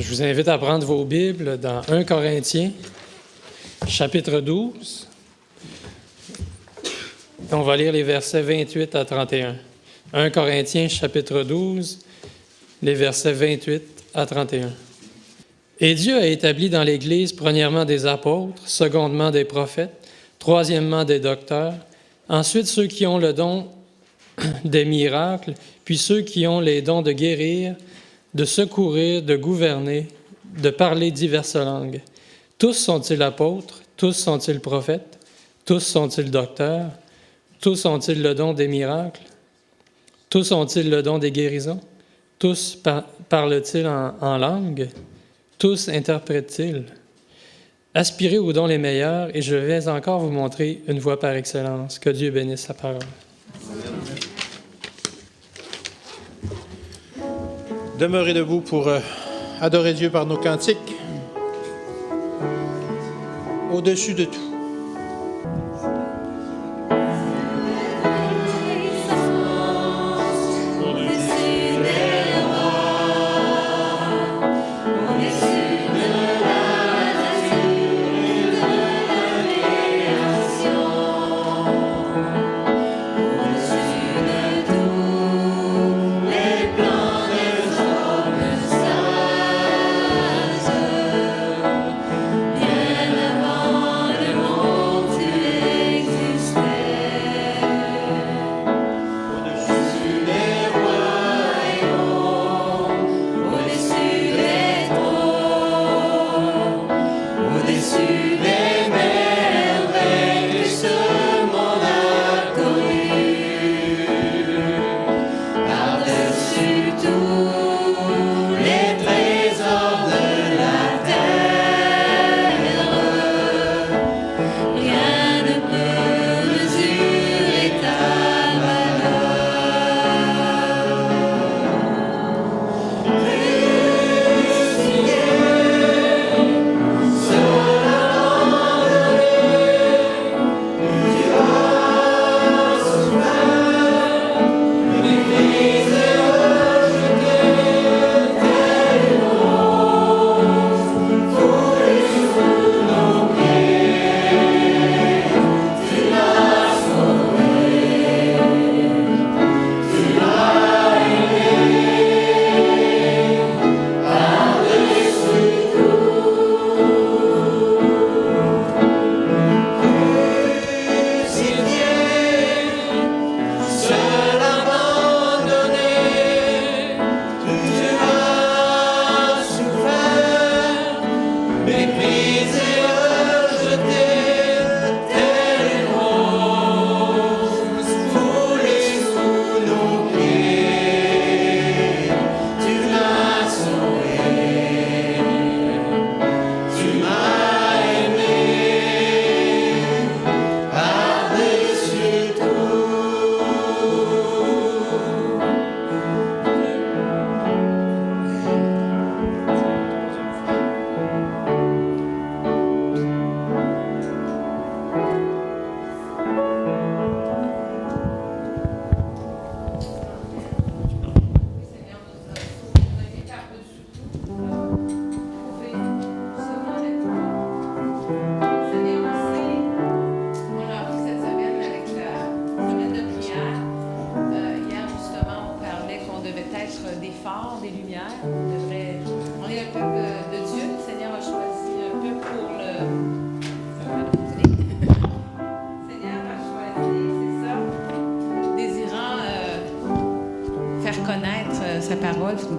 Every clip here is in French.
Je vous invite à prendre vos Bibles dans 1 Corinthiens, chapitre 12. On va lire les versets 28 à 31. 1 Corinthiens, chapitre 12, les versets 28 à 31. Et Dieu a établi dans l'Église premièrement des apôtres, secondement des prophètes, troisièmement des docteurs, ensuite ceux qui ont le don des miracles, puis ceux qui ont les dons de guérir, de secourir, de gouverner, de parler diverses langues. Tous sont-ils apôtres? Tous sont-ils prophètes? Tous sont-ils docteurs? Tous ont-ils le don des miracles? Tous ont-ils le don des guérisons? Tous parlent-ils en langue? Tous interprètent-ils? Aspirez aux dons les meilleurs, et je vais encore vous montrer une voie par excellence. Que Dieu bénisse sa parole. Demeurez debout pour adorer Dieu par nos cantiques. Au-dessus de tout.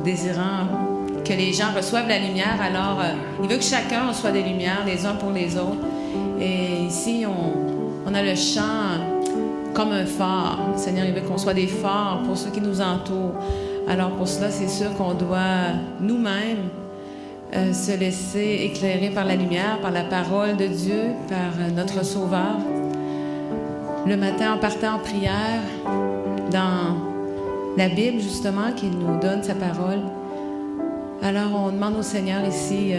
Désirant que les gens reçoivent la lumière, alors il veut que chacun soit des lumières les uns pour les autres. Et ici, on a le chant comme un phare. Le Seigneur, il veut qu'on soit des phares pour ceux qui nous entourent. Alors pour cela, c'est sûr qu'on doit nous-mêmes se laisser éclairer par la lumière, par la parole de Dieu, par notre Sauveur. Le matin, en partant en prière, dans la Bible, justement, qui nous donne sa parole. Alors, on demande au Seigneur ici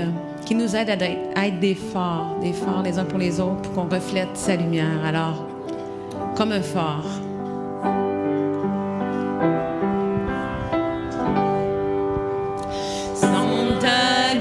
qu'il nous aide à être des phares les uns pour les autres, pour qu'on reflète sa lumière. Alors, comme un phare. Sans ta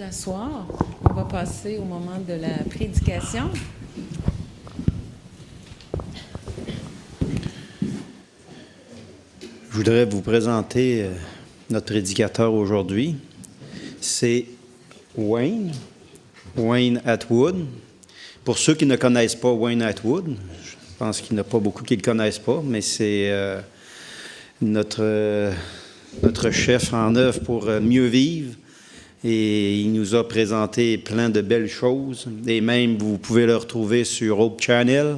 s'asseoir. On va passer au moment de la prédication. Je voudrais vous présenter notre prédicateur aujourd'hui. C'est Wayne Atwood. Pour ceux qui ne connaissent pas Wayne Atwood, je pense qu'il n'y en a pas beaucoup qui ne le connaissent pas, mais c'est notre chef en œuvre pour mieux vivre. Et il nous a présenté plein de belles choses. Et même, vous pouvez le retrouver sur Hope Channel.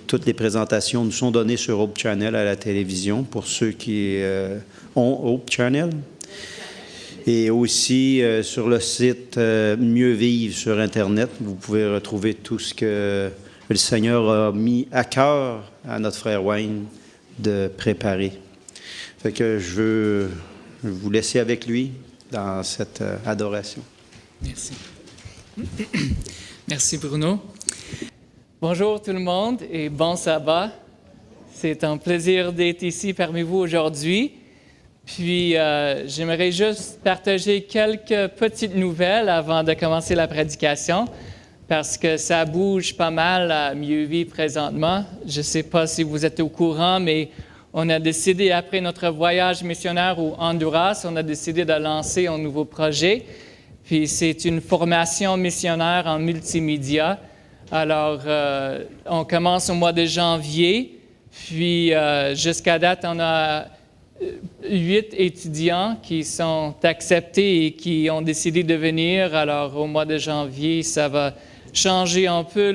Toutes les présentations nous sont données sur Hope Channel à la télévision pour ceux qui ont Hope Channel. Et aussi sur le site Mieux Vivre sur Internet, vous pouvez retrouver tout ce que le Seigneur a mis à cœur à notre frère Wayne de préparer. Fait que je veux vous laisser avec lui dans cette adoration. Merci. Merci Bruno. Bonjour tout le monde et bon sabbat. C'est un plaisir d'être ici parmi vous aujourd'hui. Puis j'aimerais juste partager quelques petites nouvelles avant de commencer la prédication parce que ça bouge pas mal à Mieux Vivre présentement. Je ne sais pas si vous êtes au courant, mais on a décidé, après notre voyage missionnaire au Honduras, on a décidé de lancer un nouveau projet. Puis c'est une formation missionnaire en multimédia. Alors, on commence au mois de janvier. Puis jusqu'à date, on a 8 étudiants qui sont acceptés et qui ont décidé de venir. Alors, au mois de janvier, ça va changer un peu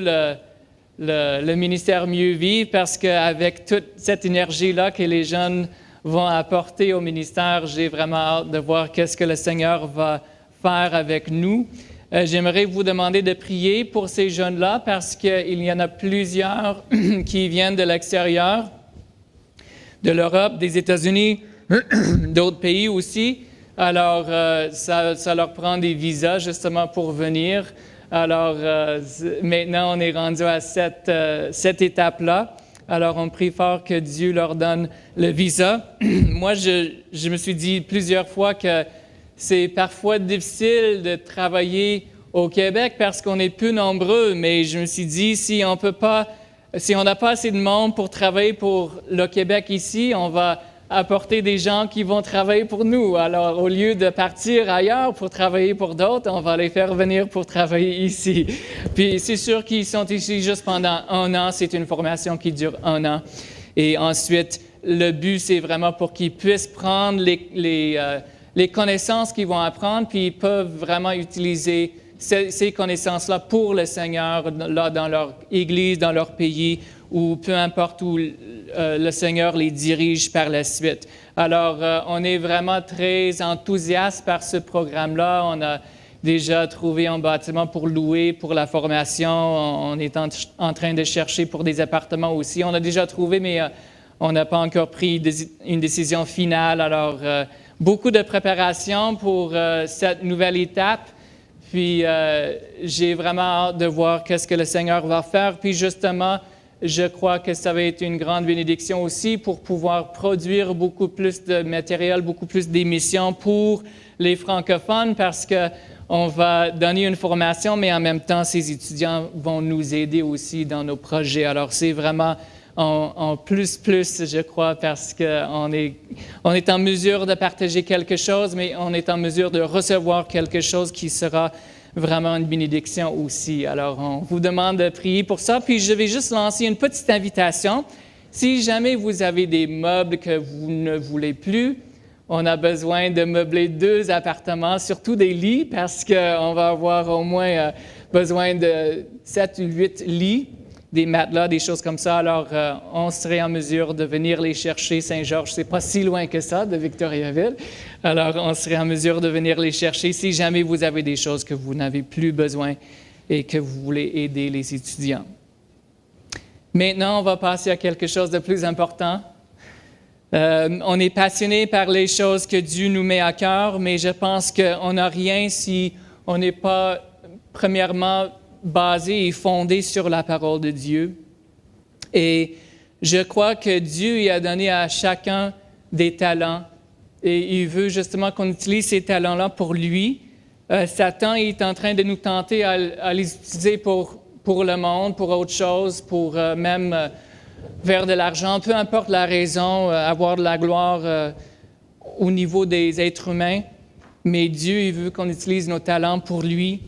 le ministère Mieux Vivre parce qu'avec toute cette énergie-là que les jeunes vont apporter au ministère, j'ai vraiment hâte de voir qu'est-ce que le Seigneur va faire avec nous. J'aimerais vous demander de prier pour ces jeunes-là parce qu'il y en a plusieurs qui viennent de l'extérieur, de l'Europe, des États-Unis, d'autres pays aussi. Alors, ça leur prend des visas justement pour venir. Alors, maintenant, on est rendu à cette étape-là. Alors, on prie fort que Dieu leur donne le visa. Moi, je me suis dit plusieurs fois que c'est parfois difficile de travailler au Québec parce qu'on est peu nombreux, mais je me suis dit, si on n'a pas assez de monde pour travailler pour le Québec ici, on va apporter des gens qui vont travailler pour nous. Alors, au lieu de partir ailleurs pour travailler pour d'autres, on va les faire venir pour travailler ici. Puis, c'est sûr qu'ils sont ici juste pendant 1 an. C'est une formation qui dure 1 an. Et ensuite, le but, c'est vraiment pour qu'ils puissent prendre les connaissances qu'ils vont apprendre, puis ils peuvent vraiment utiliser ces connaissances-là pour le Seigneur, là, dans leur Église, dans leur pays, ou peu importe où le Seigneur les dirige par la suite. Alors, on est vraiment très enthousiaste par ce programme-là. On a déjà trouvé un bâtiment pour louer pour la formation. On est en train de chercher pour des appartements aussi. On a déjà trouvé, mais on n'a pas encore pris une décision finale. Alors, beaucoup de préparation pour cette nouvelle étape. Puis, j'ai vraiment hâte de voir qu'est-ce que le Seigneur va faire. Puis, justement, je crois que ça va être une grande bénédiction aussi pour pouvoir produire beaucoup plus de matériel, beaucoup plus d'émissions pour les francophones parce qu'on va donner une formation, mais en même temps, ces étudiants vont nous aider aussi dans nos projets. Alors, c'est vraiment en plus, je crois, parce qu'on est en mesure de partager quelque chose, mais on est en mesure de recevoir quelque chose qui sera vraiment une bénédiction aussi. Alors, on vous demande de prier pour ça. Puis, je vais juste lancer une petite invitation. Si jamais vous avez des meubles que vous ne voulez plus, on a besoin de meubler 2 appartements, surtout des lits, parce qu'on va avoir au moins besoin de 7 ou 8 lits, des matelas, des choses comme ça. Alors, on serait en mesure de venir les chercher. Saint-Georges, c'est pas si loin que ça de Victoriaville. Alors, on serait en mesure de venir les chercher si jamais vous avez des choses que vous n'avez plus besoin et que vous voulez aider les étudiants. Maintenant, on va passer à quelque chose de plus important. On est passionné par les choses que Dieu nous met à cœur, mais je pense qu'on n'a rien si on n'est pas, premièrement, basé et fondé sur la parole de Dieu. Et je crois que Dieu y a donné à chacun des talents et il veut justement qu'on utilise ces talents-là pour lui. Satan est en train de nous tenter à les utiliser pour le monde, pour autre chose, pour même vers de l'argent, peu importe la raison, avoir de la gloire au niveau des êtres humains. Mais Dieu, il veut qu'on utilise nos talents pour lui.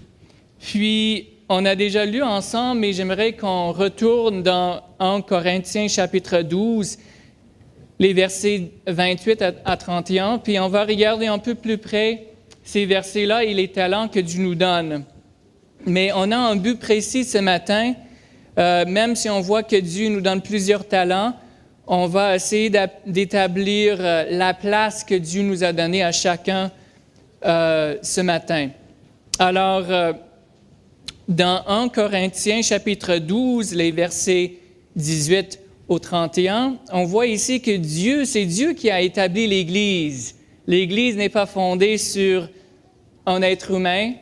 Puis, on a déjà lu ensemble, mais j'aimerais qu'on retourne dans 1 Corinthiens chapitre 12, les versets 28 à 31, puis on va regarder un peu plus près ces versets-là et les talents que Dieu nous donne. Mais on a un but précis ce matin, même si on voit que Dieu nous donne plusieurs talents, on va essayer d'établir la place que Dieu nous a donnée à chacun ce matin. Alors, dans 1 Corinthiens chapitre 12, les versets 18 au 31, on voit ici que c'est Dieu qui a établi l'Église. L'Église n'est pas fondée sur un être humain.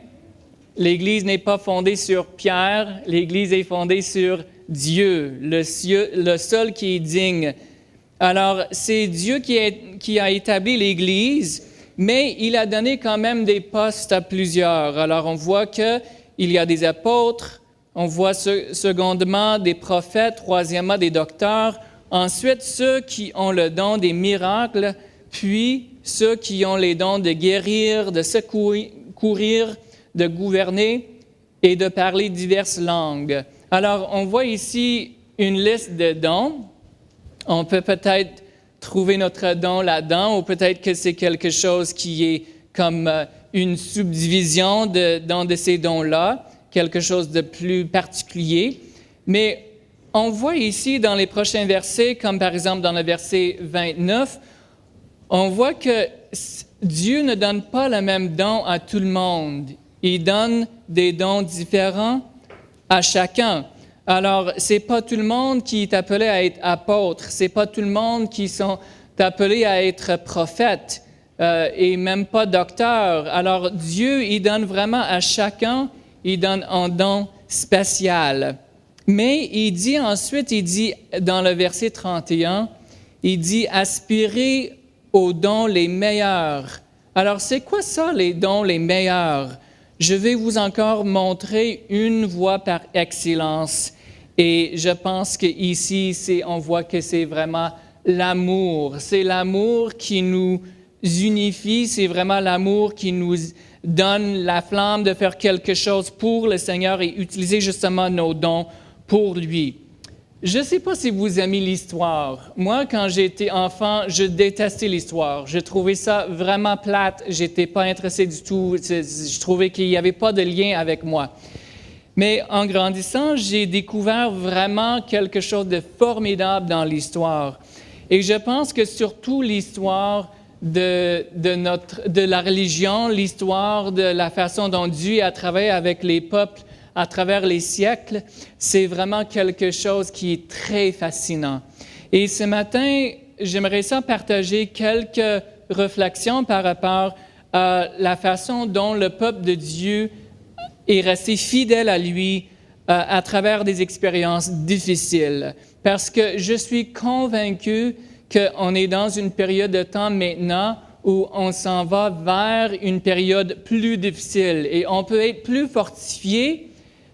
L'Église n'est pas fondée sur Pierre. L'Église est fondée sur Dieu, le seul qui est digne. Alors, c'est Dieu qui a établi l'Église, mais il a donné quand même des postes à plusieurs. Alors, on voit qu'il y a des apôtres, on voit secondement des prophètes, troisièmement des docteurs, ensuite ceux qui ont le don des miracles, puis ceux qui ont les dons de guérir, de secourir, de gouverner et de parler diverses langues. Alors, on voit ici une liste de dons. On peut peut-être trouver notre don là-dedans, ou peut-être que c'est quelque chose qui est comme une subdivision de ces dons-là, quelque chose de plus particulier. Mais on voit ici dans les prochains versets, comme par exemple dans le verset 29, on voit que Dieu ne donne pas le même don à tout le monde. Il donne des dons différents à chacun. Alors, c'est pas tout le monde qui est appelé à être apôtre, c'est pas tout le monde qui sont appelés à être prophète et même pas docteur. Alors, Dieu, il donne vraiment à chacun, il donne un don spécial. Mais il dit ensuite, dans le verset 31, il dit « aspirez aux dons les meilleurs ». Alors, c'est quoi ça, les dons les meilleurs? Je vais vous encore montrer une voie par excellence. Et je pense qu'ici, on voit que c'est vraiment l'amour. C'est l'amour qui nous unifie, c'est vraiment l'amour qui nous donne la flamme de faire quelque chose pour le Seigneur et utiliser justement nos dons pour lui. Je ne sais pas si vous aimez l'histoire. Moi, quand j'étais enfant, je détestais l'histoire. Je trouvais ça vraiment plate. Je n'étais pas intéressé du tout. Je trouvais qu'il n'y avait pas de lien avec moi. Mais en grandissant, j'ai découvert vraiment quelque chose de formidable dans l'histoire. Et je pense que surtout l'histoire de la religion, l'histoire de la façon dont Dieu a travaillé avec les peuples à travers les siècles, c'est vraiment quelque chose qui est très fascinant. Et ce matin, j'aimerais ça partager quelques réflexions par rapport à la façon dont le peuple de Dieu est resté fidèle à lui à travers des expériences difficiles. Parce que je suis convaincu qu'on est dans une période de temps maintenant où on s'en va vers une période plus difficile et on peut être plus fortifié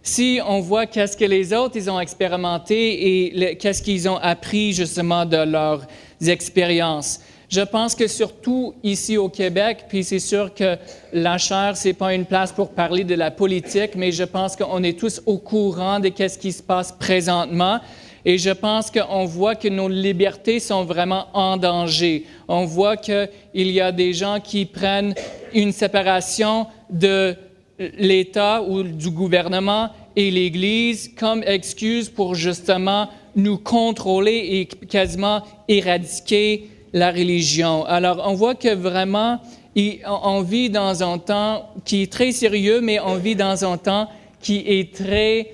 si on voit qu'est-ce que les autres ils ont expérimenté et qu'est-ce qu'ils ont appris justement de leurs expériences. Je pense que surtout ici au Québec, puis c'est sûr que la chaire, ce n'est pas une place pour parler de la politique, mais je pense qu'on est tous au courant de ce qui se passe présentement. Et je pense qu'on voit que nos libertés sont vraiment en danger. On voit qu'il y a des gens qui prennent une séparation de l'État ou du gouvernement et l'Église comme excuse pour justement nous contrôler et quasiment éradiquer la religion. Alors, on voit que vraiment, on vit dans un temps qui est très sérieux, mais on vit dans un temps qui est très...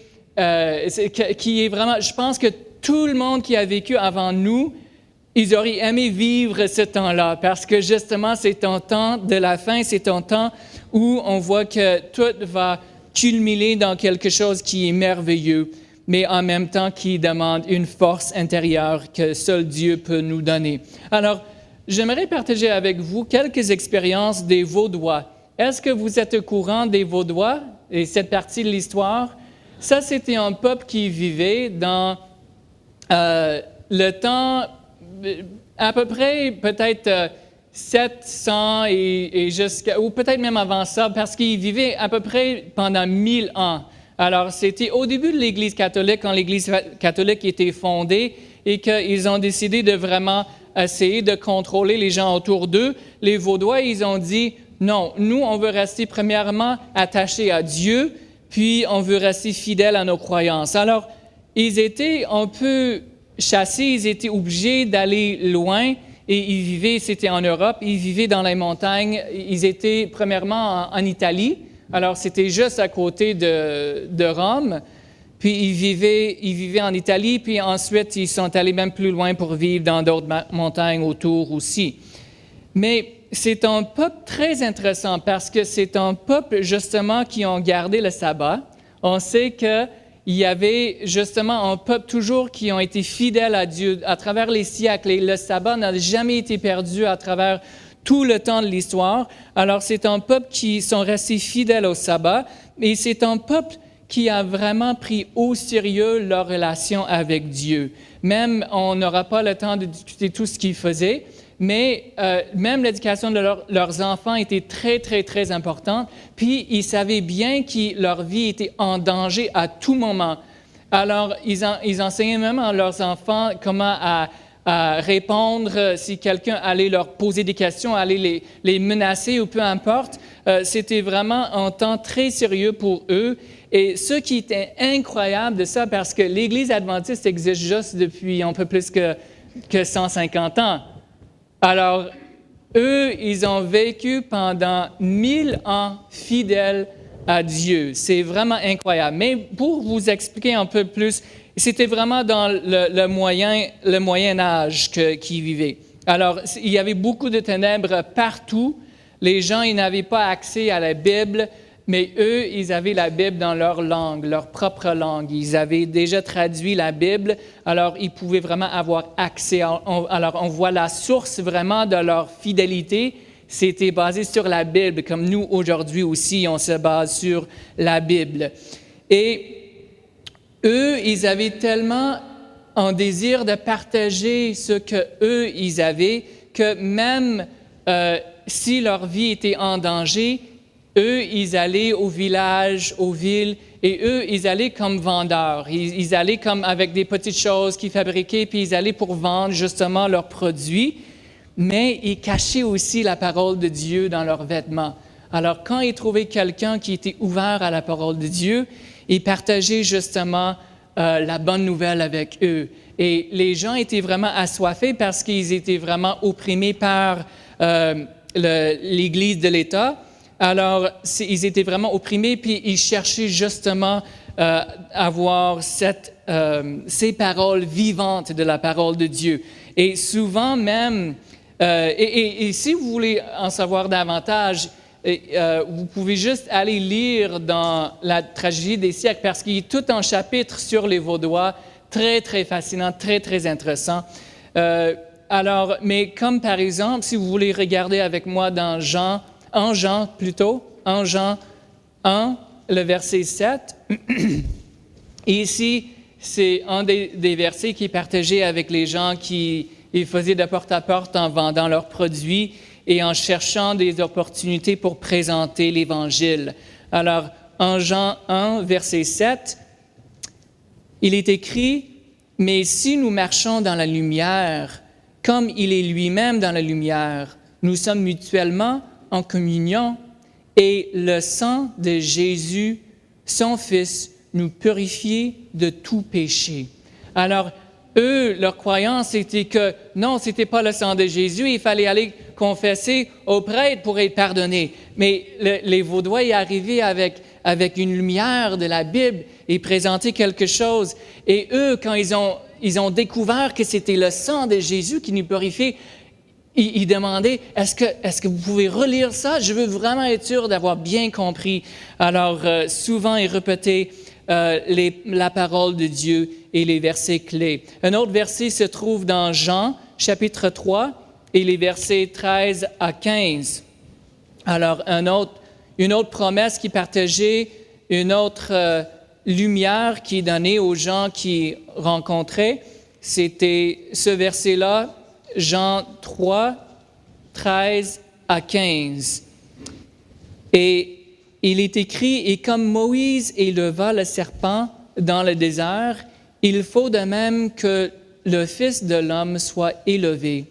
qui est vraiment... Je pense que tout le monde qui a vécu avant nous, ils auraient aimé vivre ce temps-là, parce que justement, c'est un temps de la fin, c'est un temps où on voit que tout va culminer dans quelque chose qui est merveilleux, mais en même temps qui demande une force intérieure que seul Dieu peut nous donner. Alors, j'aimerais partager avec vous quelques expériences des Vaudois. Est-ce que vous êtes au courant des Vaudois et cette partie de l'histoire? Ça, c'était un peuple qui vivait dans le temps, à peu près peut-être 700 et jusqu'à, ou peut-être même avant ça, parce qu'ils vivaient à peu près pendant 1000 ans. Alors, c'était au début de l'Église catholique, quand l'Église catholique était fondée et qu'ils ont décidé de vraiment essayer de contrôler les gens autour d'eux. Les Vaudois, ils ont dit, non, nous, on veut rester premièrement attachés à Dieu, puis on veut rester fidèles à nos croyances. Alors, ils étaient un peu chassés, ils étaient obligés d'aller loin et ils vivaient, c'était en Europe, ils vivaient dans les montagnes, ils étaient premièrement en Italie, alors c'était juste à côté de Rome, puis ils vivaient en Italie, puis ensuite ils sont allés même plus loin pour vivre dans d'autres montagnes autour aussi. Mais c'est un peuple très intéressant parce que c'est un peuple justement qui ont gardé le sabbat. On sait qu'il y avait justement un peuple toujours qui ont été fidèles à Dieu à travers les siècles. Et le sabbat n'a jamais été perdu à travers tout le temps de l'histoire. Alors c'est un peuple qui sont restés fidèles au sabbat. Et c'est un peuple qui a vraiment pris au sérieux leur relation avec Dieu. Même, on n'aura pas le temps de discuter tout ce qu'ils faisaient, mais même l'éducation de leurs enfants était très, très, très importante. Puis, ils savaient bien que leur vie était en danger à tout moment. Alors, ils enseignaient même à leurs enfants comment à répondre si quelqu'un allait leur poser des questions, allait les menacer ou peu importe. C'était vraiment un temps très sérieux pour eux. Et ce qui était incroyable de ça, parce que l'Église adventiste existe juste depuis un peu plus que 150 ans. Alors, eux, ils ont vécu pendant 1000 ans fidèles à Dieu. C'est vraiment incroyable. Mais pour vous expliquer un peu plus, c'était vraiment dans le Moyen Âge qu'ils vivaient. Alors, il y avait beaucoup de ténèbres partout. Les gens, ils n'avaient pas accès à la Bible, mais eux, ils avaient la Bible dans leur langue, leur propre langue. Ils avaient déjà traduit la Bible, alors ils pouvaient vraiment avoir accès. Alors, on voit la source vraiment de leur fidélité. C'était basé sur la Bible, comme nous, aujourd'hui aussi, on se base sur la Bible. Et eux, ils avaient tellement un désir de partager ce qu'eux, ils avaient, que même si leur vie était en danger, eux, ils allaient au village, aux villes, et eux, ils allaient comme vendeurs. Ils allaient comme avec des petites choses qu'ils fabriquaient, puis ils allaient pour vendre justement leurs produits, mais ils cachaient aussi la parole de Dieu dans leurs vêtements. Alors, quand ils trouvaient quelqu'un qui était ouvert à la parole de Dieu, ils partageaient justement la bonne nouvelle avec eux. Et les gens étaient vraiment assoiffés parce qu'ils étaient vraiment opprimés par l'Église de l'État. Alors, ils étaient vraiment opprimés, puis ils cherchaient justement à avoir ces paroles vivantes de la parole de Dieu. Et souvent même, et si vous voulez en savoir davantage, vous pouvez juste aller lire dans la tragédie des siècles, parce qu'il y a tout un chapitre sur les Vaudois, très, très fascinant, très, très intéressant. Alors, mais comme par exemple, si vous voulez regarder avec moi dans Jean 1, le verset 7. Et ici, c'est un des versets qui est partagé avec les gens qui faisaient de porte à porte en vendant leurs produits et en cherchant des opportunités pour présenter l'Évangile. Alors, en Jean 1, verset 7, il est écrit « Mais si nous marchons dans la lumière, comme il est lui-même dans la lumière, nous sommes mutuellement en communion, et le sang de Jésus, son Fils, nous purifie de tout péché. » Alors, eux, leur croyance était que non, ce n'était pas le sang de Jésus, il fallait aller confesser au prêtre pour être pardonné. Mais les Vaudois y arrivaient avec une lumière de la Bible et présentaient quelque chose. Et eux, quand ils ont découvert que c'était le sang de Jésus qui nous purifiait, ils demandaient, est-ce que vous pouvez relire ça? Je veux vraiment être sûr d'avoir bien compris. Alors, souvent, ils répétaient la parole de Dieu et les versets clés. Un autre verset se trouve dans Jean, chapitre 3, et les versets 13 à 15. Alors, une autre promesse qui est partagée, une autre lumière qui est donnée aux gens qui rencontraient, c'était ce verset-là, Jean 3, 13 à 15. Et il est écrit, « Et comme Moïse éleva le serpent dans le désert, il faut de même que le Fils de l'homme soit élevé,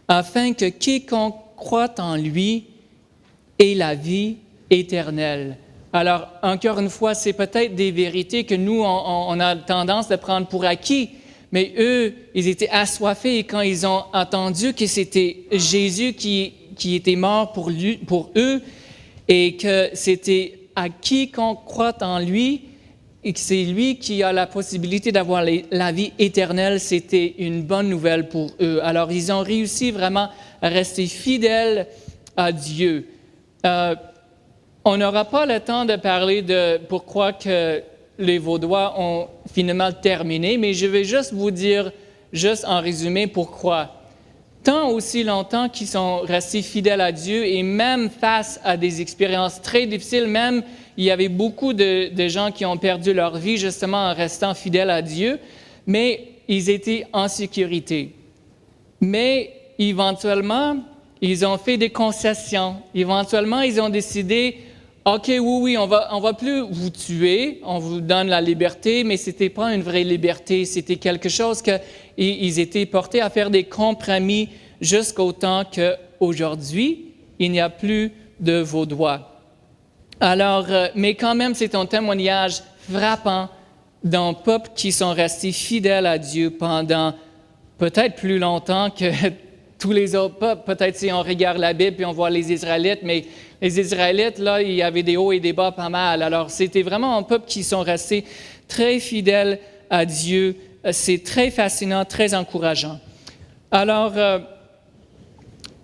afin que quiconque croit en lui ait la vie éternelle. » Alors, encore une fois, c'est peut-être des vérités que nous, on a tendance de prendre pour acquis, mais eux, ils étaient assoiffés quand ils ont entendu que c'était Jésus qui était mort pour eux et que c'était à quiconque croit en lui et que c'est lui qui a la possibilité d'avoir la vie éternelle. C'était une bonne nouvelle pour eux. Alors, ils ont réussi vraiment à rester fidèles à Dieu. On n'aura pas le temps de parler de pourquoi que les Vaudois ont finalement terminé, mais je vais juste vous dire, juste en résumé, pourquoi. Tant aussi longtemps qu'ils sont restés fidèles à Dieu et même face à des expériences très difficiles, même il y avait beaucoup de gens qui ont perdu leur vie justement en restant fidèles à Dieu, mais ils étaient en sécurité. Mais éventuellement, ils ont fait des concessions. Éventuellement, ils ont décidé, OK, oui, on va plus vous tuer, on vous donne la liberté, mais c'était pas une vraie liberté, c'était quelque chose qu'ils étaient portés à faire des compromis jusqu'au temps qu'aujourd'hui, il n'y a plus de Vaudois. Alors, mais quand même, c'est un témoignage frappant d'un peuple qui sont restés fidèles à Dieu pendant peut-être plus longtemps que tous les autres peuples. Peut-être si on regarde la Bible et on voit les Israélites, mais les Israélites, là, il y avait des hauts et des bas pas mal. Alors, c'était vraiment un peuple qui sont restés très fidèles à Dieu. C'est très fascinant, très encourageant. Alors,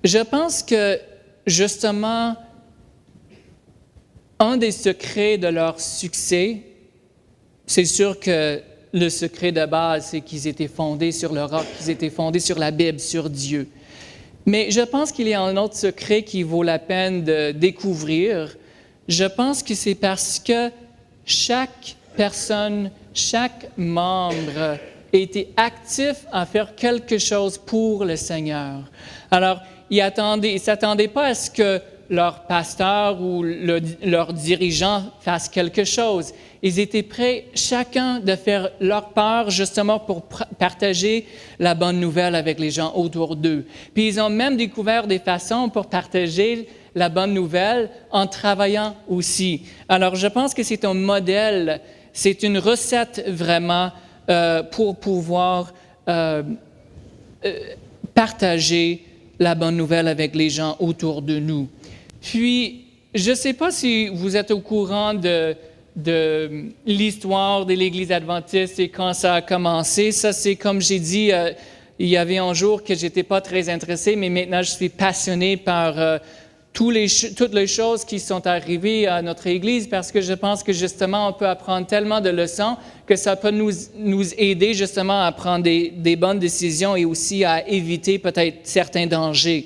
je pense que, justement, un des secrets de leur succès, c'est sûr que le secret de base, c'est qu'ils étaient fondés sur le roc, qu'ils étaient fondés sur la Bible, sur Dieu. Mais je pense qu'il y a un autre secret qui vaut la peine de découvrir. Je pense que c'est parce que chaque personne, chaque membre était actif à faire quelque chose pour le Seigneur. Alors, ils ne s'attendaient pas à ce que leur pasteur ou leur dirigeant fasse quelque chose. Ils étaient prêts, chacun, de faire leur part justement pour partager la bonne nouvelle avec les gens autour d'eux. Puis ils ont même découvert des façons pour partager la bonne nouvelle en travaillant aussi. Alors je pense que c'est un modèle, c'est une recette vraiment pour pouvoir partager la bonne nouvelle avec les gens autour de nous. Puis, je ne sais pas si vous êtes au courant de l'histoire de l'Église adventiste et quand ça a commencé. Ça, c'est comme j'ai dit, il y avait un jour que je n'étais pas très intéressé, mais maintenant je suis passionné par toutes les choses qui sont arrivées à notre Église parce que je pense que justement, on peut apprendre tellement de leçons que ça peut nous aider justement à prendre des bonnes décisions et aussi à éviter peut-être certains dangers.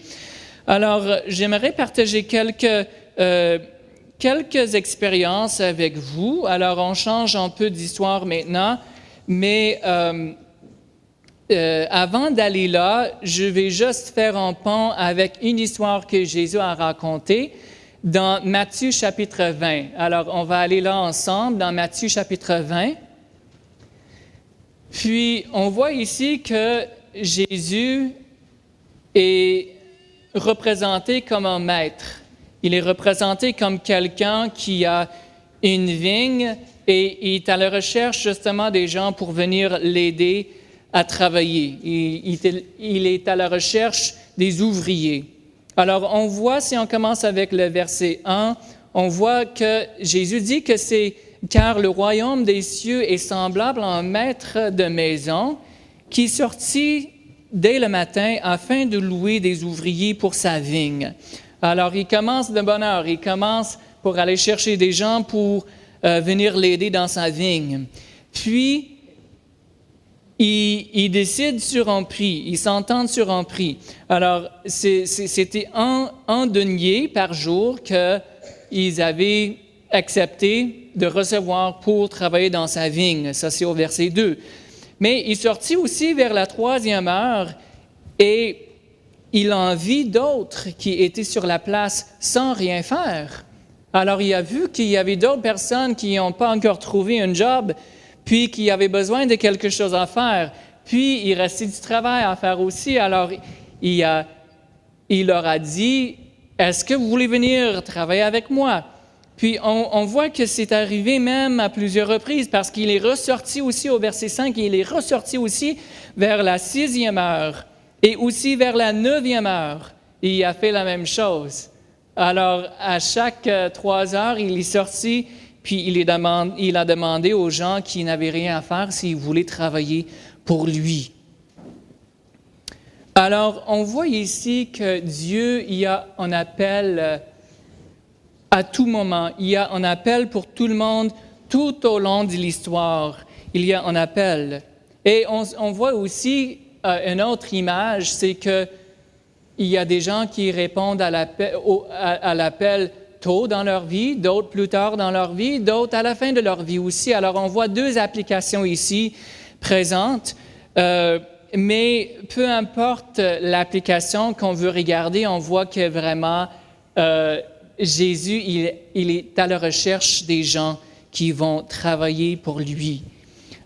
Alors, j'aimerais partager quelques expériences avec vous. Alors, on change un peu d'histoire maintenant, mais avant d'aller là, je vais juste faire un pont avec une histoire que Jésus a racontée dans Matthieu chapitre 20. Alors, on va aller là ensemble dans Matthieu chapitre 20. Puis, on voit ici que Jésus est représenté comme un maître. Il est représenté comme quelqu'un qui a une vigne et il est à la recherche justement des gens pour venir l'aider à travailler. Il est à la recherche des ouvriers. Alors, on voit, si on commence avec le verset 1, on voit que Jésus dit que c'est « car le royaume des cieux est semblable à un maître de maison qui sortit dès le matin afin de louer des ouvriers pour sa vigne. » Alors, il commence de bonne heure. Il commence pour aller chercher des gens pour venir l'aider dans sa vigne. Puis, ils décident sur un prix, ils s'entendent sur un prix. Alors, c'était un denier par jour qu'ils avaient accepté de recevoir pour travailler dans sa vigne. Ça, c'est au verset 2. Mais il sortit aussi vers la 3e heure et il en vit d'autres qui étaient sur la place sans rien faire. Alors, il a vu qu'il y avait d'autres personnes qui n'ont pas encore trouvé un job, puis qui avaient besoin de quelque chose à faire. Puis, il restait du travail à faire aussi. Alors, il leur a dit, « Est-ce que vous voulez venir travailler avec moi? » Puis, on voit que c'est arrivé même à plusieurs reprises parce qu'il est ressorti aussi au verset 5, et il est ressorti aussi vers la 6e heure et aussi vers la 9e heure. Et il a fait la même chose. Alors, à chaque 3 heures, il est sorti, puis il a demandé aux gens qui n'avaient rien à faire s'ils voulaient travailler pour lui. Alors, on voit ici que Dieu, il y a un appel à tout moment. Il y a un appel pour tout le monde tout au long de l'histoire. Il y a un appel. Et on voit aussi une autre image, c'est que il y a des gens qui répondent à l'appel tôt dans leur vie, d'autres plus tard dans leur vie, d'autres à la fin de leur vie aussi. Alors, on voit 2 applications ici présentes, mais peu importe l'application qu'on veut regarder, on voit que vraiment Jésus, il est à la recherche des gens qui vont travailler pour lui.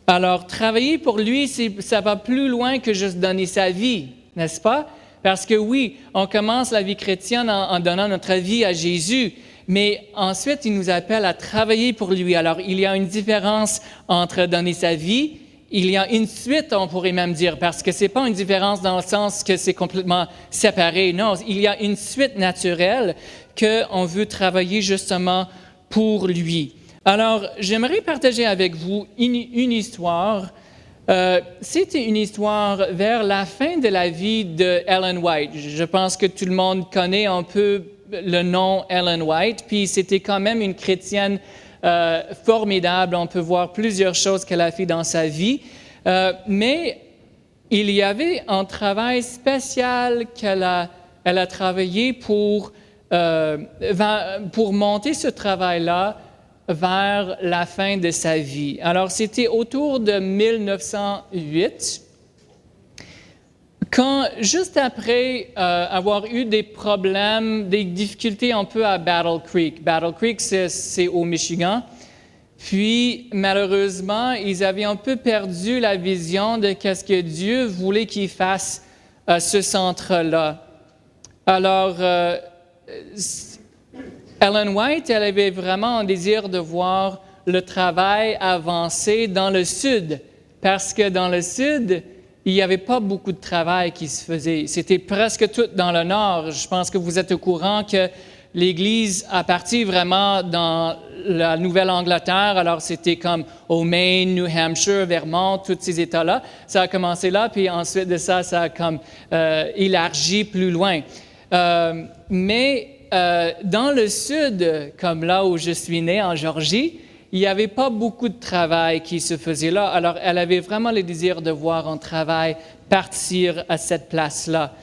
Alors, travailler pour lui, ça va plus loin que juste donner sa vie, n'est-ce pas? Parce que oui, on commence la vie chrétienne en donnant notre vie à Jésus, mais ensuite, il nous appelle à travailler pour lui. Alors, il y a une différence entre donner sa vie, il y a une suite, on pourrait même dire, parce que ce n'est pas une différence dans le sens que c'est complètement séparé. Non, il y a une suite naturelle qu'on veut travailler justement pour lui. Alors, j'aimerais partager avec vous une histoire. C'était une histoire vers la fin de la vie de Ellen White. Je pense que tout le monde connaît un peu le nom Ellen White, puis c'était quand même une chrétienne formidable. On peut voir plusieurs choses qu'elle a fait dans sa vie, mais il y avait un travail spécial qu'elle a travaillé pour monter ce travail-là vers la fin de sa vie. Alors, c'était autour de 1908, quand, juste après avoir eu des problèmes, des difficultés un peu à Battle Creek. Battle Creek, c'est au Michigan. Puis, malheureusement, ils avaient un peu perdu la vision de qu'est-ce que Dieu voulait qu'ils fassent à ce centre-là. Alors, Ellen White, elle avait vraiment un désir de voir le travail avancer dans le sud, parce que dans le sud, il n'y avait pas beaucoup de travail qui se faisait. C'était presque tout dans le nord. Je pense que vous êtes au courant que l'Église a parti vraiment dans la Nouvelle-Angleterre. Alors, c'était comme au Maine, New Hampshire, Vermont, tous ces États-là. Ça a commencé là, puis ensuite de ça, ça a comme élargi plus loin. Mais dans le sud, comme là où je suis né, en Géorgie, il n'y avait pas beaucoup de travail qui se faisait là. Alors, elle avait vraiment le désir de voir un travail partir à cette place-là.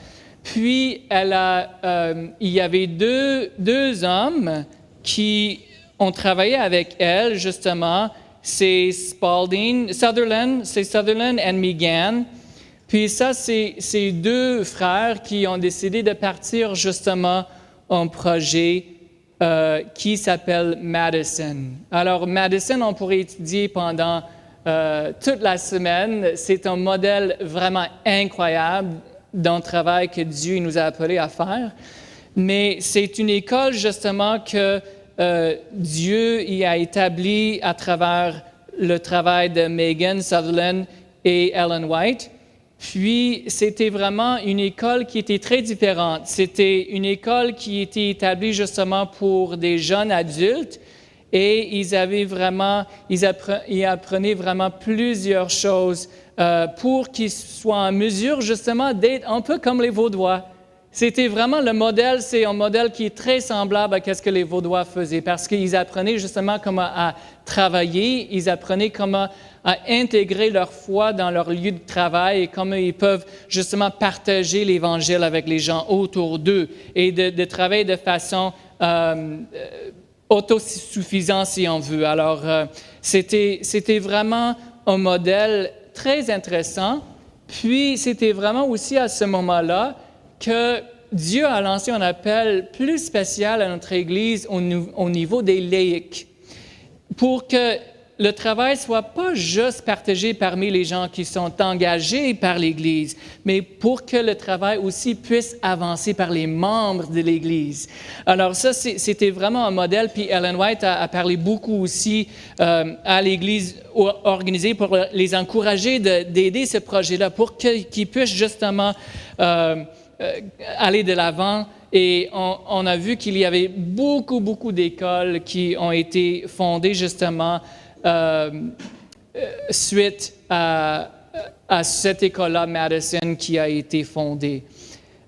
Puis, il y avait deux hommes qui ont travaillé avec elle, justement. C'est Sutherland et Megan. Puis ça, c'est 2 frères qui ont décidé de partir justement un projet qui s'appelle Madison. Alors, Madison, on pourrait étudier pendant toute la semaine. C'est un modèle vraiment incroyable d'un travail que Dieu nous a appelés à faire. Mais c'est une école, justement, que Dieu y a établie à travers le travail de Megan Sutherland et Ellen White. Puis, c'était vraiment une école qui était très différente. C'était une école qui était établie justement pour des jeunes adultes et ils apprenaient vraiment plusieurs choses pour qu'ils soient en mesure justement d'être un peu comme les Vaudois. c'était vraiment le modèle, c'est un modèle qui est très semblable à ce que les Vaudois faisaient parce qu'ils apprenaient justement comment à travailler, ils apprenaient comment à intégrer leur foi dans leur lieu de travail et comment ils peuvent justement partager l'Évangile avec les gens autour d'eux et de travailler de façon autosuffisante si on veut. Alors, c'était vraiment un modèle très intéressant. Puis, c'était vraiment aussi à ce moment-là que Dieu a lancé un appel plus spécial à notre Église au niveau des laïcs, pour que le travail ne soit pas juste partagé parmi les gens qui sont engagés par l'Église, mais pour que le travail aussi puisse avancer par les membres de l'Église. Alors ça, c'était vraiment un modèle, puis Ellen White a parlé beaucoup aussi à l'Église organisée pour les encourager d'aider ce projet-là, pour qu'ils puissent justement aller de l'avant. Et on a vu qu'il y avait beaucoup d'écoles qui ont été fondées justement suite à cette école-là, Madison, qui a été fondée.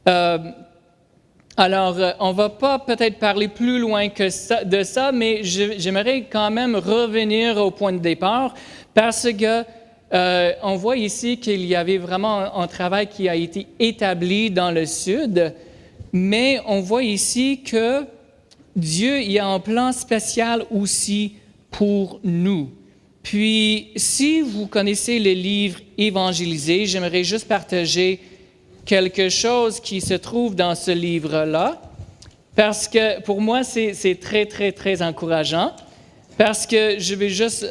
Alors, on ne va pas peut-être parler plus loin que ça, de ça, mais j'aimerais quand même revenir au point de départ parce que on voit ici qu'il y avait vraiment un travail qui a été établi dans le Sud, mais on voit ici que Dieu il y a un plan spécial aussi pour nous. Puis, si vous connaissez le livre Évangéliser, j'aimerais juste partager quelque chose qui se trouve dans ce livre-là, parce que pour moi, c'est très encourageant, parce que je vais juste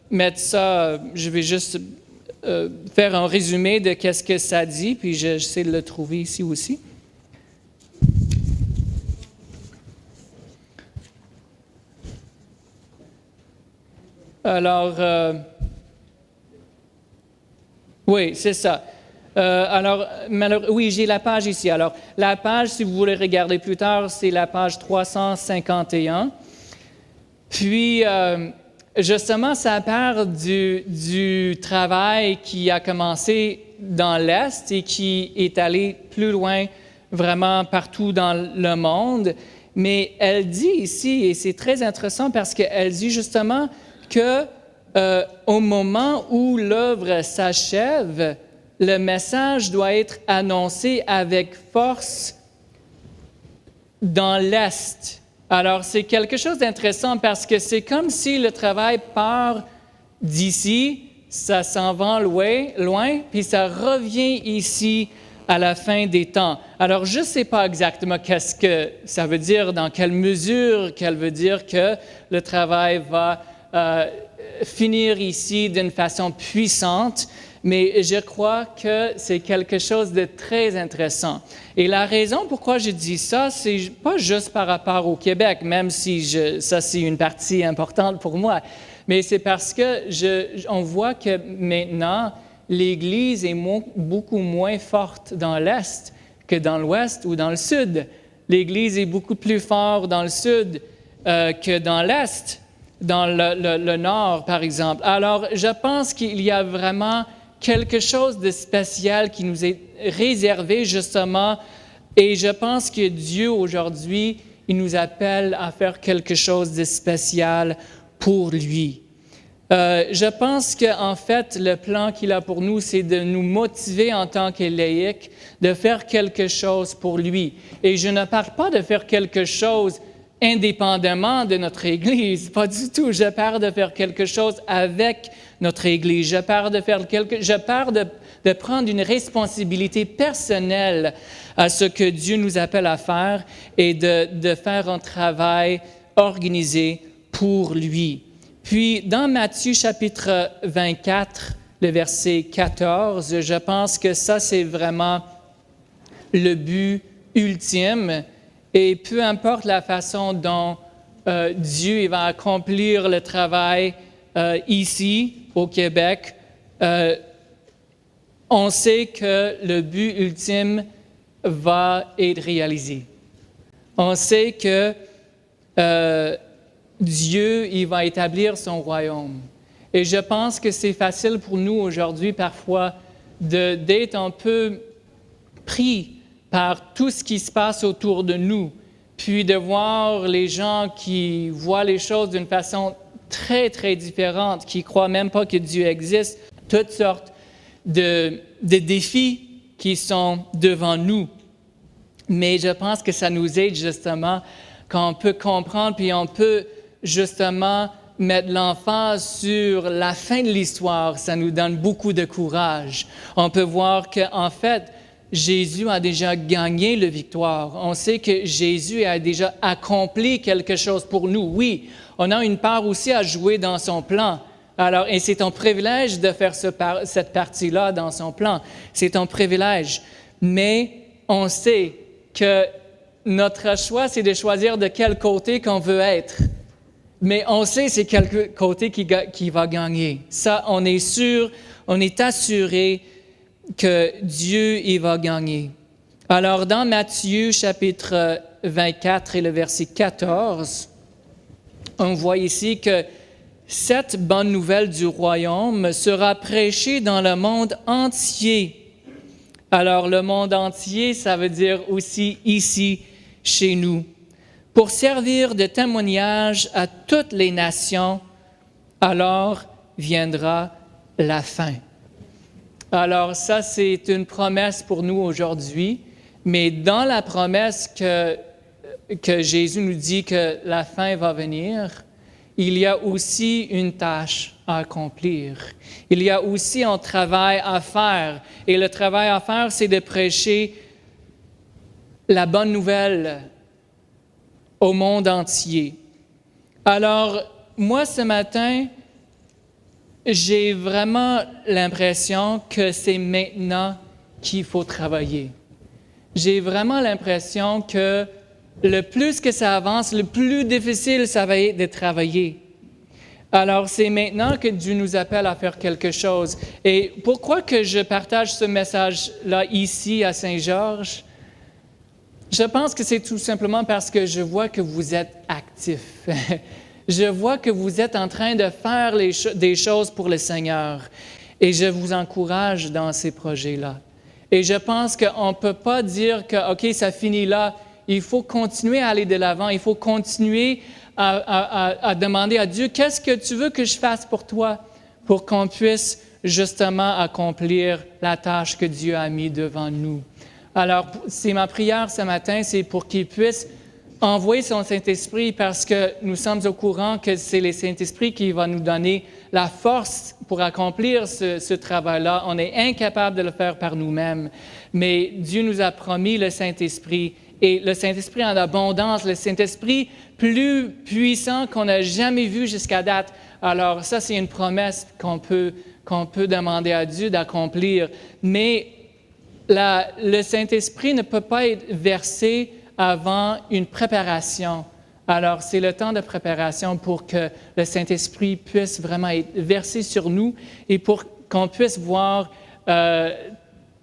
mettre ça, je vais juste faire un résumé de qu'est-ce que ça dit, puis j'essaie de le trouver ici aussi. Alors, oui, c'est ça. Oui, j'ai la page ici. Alors, la page, si vous voulez regarder plus tard, c'est la page 351. Puis, justement, ça part du travail qui a commencé dans l'Est et qui est allé plus loin, vraiment partout dans le monde. Mais elle dit ici, et c'est très intéressant parce qu'elle dit justement que au moment où l'œuvre s'achève, le message doit être annoncé avec force dans l'Est. Alors, c'est quelque chose d'intéressant parce que c'est comme si le travail part d'ici, ça s'en va loin, puis ça revient ici à la fin des temps. Alors, je ne sais pas exactement qu'est-ce que ça veut dire, dans quelle mesure qu'elle veut dire que le travail va finir ici d'une façon puissante, mais je crois que c'est quelque chose de très intéressant. Et la raison pourquoi je dis ça, c'est pas juste par rapport au Québec, même si ça c'est une partie importante pour moi, mais c'est parce que on voit que maintenant, l'Église est beaucoup moins forte dans l'Est que dans l'Ouest ou dans le Sud. L'Église est beaucoup plus forte dans le Sud que dans l'Est, dans le Nord, par exemple. Alors, je pense qu'il y a vraiment quelque chose de spécial qui nous est réservé, justement, et je pense que Dieu, aujourd'hui, il nous appelle à faire quelque chose de spécial pour lui. Je pense qu'en fait, le plan qu'il a pour nous, c'est de nous motiver en tant que laïcs, de faire quelque chose pour lui. Et je ne parle pas de faire quelque chose indépendamment de notre Église, pas du tout. Je parle de faire quelque chose avec notre Église. Je parle de prendre une responsabilité personnelle à ce que Dieu nous appelle à faire et de faire un travail organisé pour lui. Puis, dans Matthieu chapitre 24, le verset 14, je pense que ça, c'est vraiment le but ultime. Et peu importe la façon dont Dieu va accomplir le travail ici, au Québec, on sait que le but ultime va être réalisé. On sait que Dieu, il va établir son royaume. Et je pense que c'est facile pour nous aujourd'hui, parfois, d'être un peu pris par tout ce qui se passe autour de nous, puis de voir les gens qui voient les choses d'une façon très, très différente, qui ne croient même pas que Dieu existe, toutes sortes de défis qui sont devant nous. Mais je pense que ça nous aide justement quand on peut comprendre, puis on peut justement mettre l'emphase sur la fin de l'histoire. Ça nous donne beaucoup de courage. On peut voir qu'en fait, Jésus a déjà gagné la victoire. On sait que Jésus a déjà accompli quelque chose pour nous. Oui, on a une part aussi à jouer dans son plan. Alors, et c'est un privilège de faire cette partie-là dans son plan. C'est un privilège. Mais on sait que notre choix, c'est de choisir de quel côté qu'on veut être. Mais on sait c'est quel côté qui va gagner. Ça, on est sûr, on est assuré que Dieu, il va gagner. Alors, dans Matthieu, chapitre 24 et le verset 14, on voit ici que cette bonne nouvelle du royaume sera prêchée dans le monde entier. Alors, le monde entier, ça veut dire aussi ici, chez nous, pour servir de témoignage à toutes les nations, alors viendra la fin. Alors ça, c'est une promesse pour nous aujourd'hui, mais dans la promesse que Jésus nous dit que la fin va venir, il y a aussi une tâche à accomplir. Il y a aussi un travail à faire. Et le travail à faire, c'est de prêcher la bonne nouvelle au monde entier. Alors, moi, ce matin, j'ai vraiment l'impression que c'est maintenant qu'il faut travailler. J'ai vraiment l'impression que le plus que ça avance, le plus difficile ça va être de travailler. Alors, c'est maintenant que Dieu nous appelle à faire quelque chose. Et pourquoi que je partage ce message-là ici à Saint-Georges? Je pense que c'est tout simplement parce que je vois que vous êtes actifs. Je vois que vous êtes en train de faire des choses pour le Seigneur. Et je vous encourage dans ces projets-là. Et je pense qu'on ne peut pas dire que, OK, ça finit là. Il faut continuer à aller de l'avant. Il faut continuer à demander à Dieu, qu'est-ce que tu veux que je fasse pour toi, pour qu'on puisse justement accomplir la tâche que Dieu a mise devant nous. Alors, c'est ma prière ce matin, c'est pour qu'il puisse envoyer son Saint-Esprit parce que nous sommes au courant que c'est le Saint-Esprit qui va nous donner la force pour accomplir ce travail-là. On est incapable de le faire par nous-mêmes, mais Dieu nous a promis le Saint-Esprit et le Saint-Esprit en abondance, le Saint-Esprit plus puissant qu'on n'a jamais vu jusqu'à date. Alors ça, c'est une promesse qu'on peut demander à Dieu d'accomplir, mais le Saint-Esprit ne peut pas être versé avant une préparation. Alors, c'est le temps de préparation pour que le Saint-Esprit puisse vraiment être versé sur nous et pour qu'on puisse voir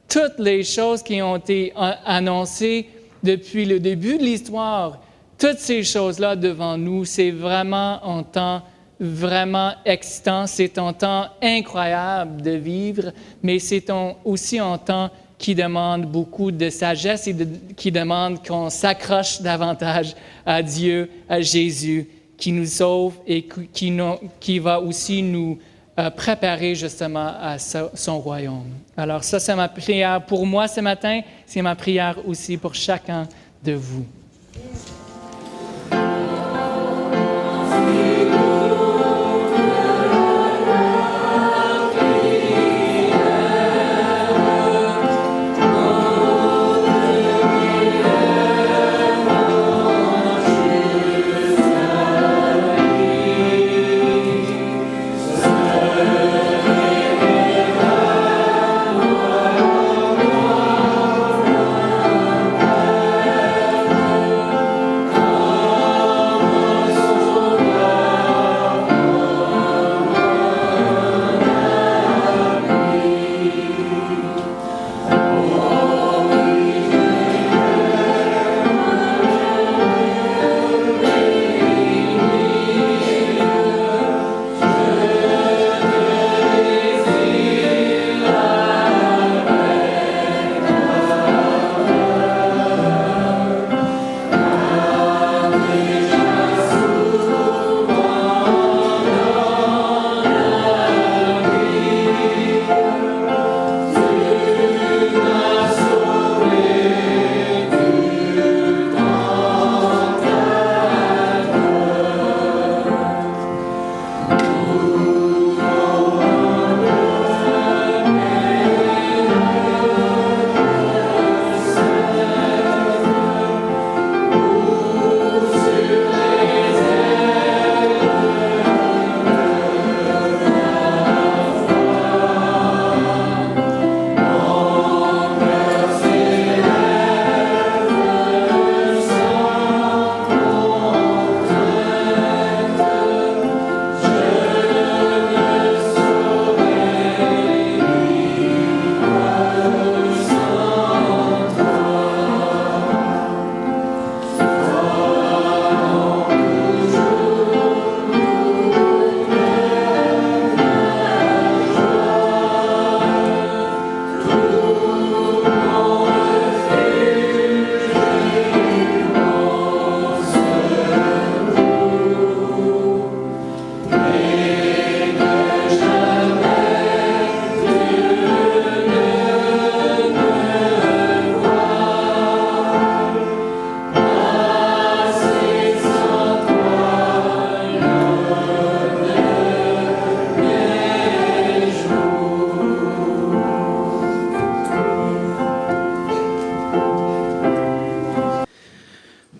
toutes les choses qui ont été annoncées depuis le début de l'histoire. Toutes ces choses-là devant nous, c'est vraiment un temps vraiment excitant. C'est un temps incroyable de vivre, mais c'est aussi un temps qui demande beaucoup de sagesse et qui demande qu'on s'accroche davantage à Dieu, à Jésus, qui nous sauve et qui va aussi nous préparer justement à son royaume. Alors ça, c'est ma prière pour moi ce matin, c'est ma prière aussi pour chacun de vous.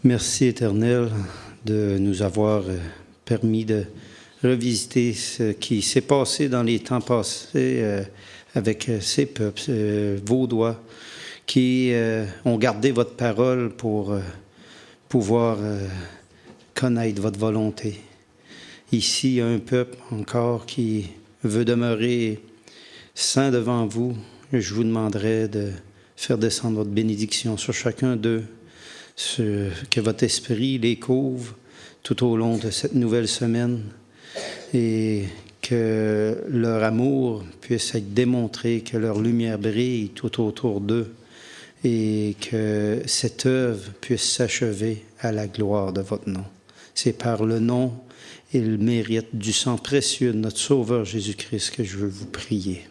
Merci, Éternel, de nous avoir permis de revisiter ce qui s'est passé dans les temps passés avec ces peuples vaudois qui ont gardé votre parole pour pouvoir connaître votre volonté. Ici, il y a un peuple encore qui veut demeurer saint devant vous. Je vous demanderai de faire descendre votre bénédiction sur chacun d'eux, que votre esprit les couvre tout au long de cette nouvelle semaine et que leur amour puisse être démontré, que leur lumière brille tout autour d'eux et que cette œuvre puisse s'achever à la gloire de votre nom. C'est par le nom et le mérite du sang précieux de notre Sauveur Jésus-Christ que je veux vous prier.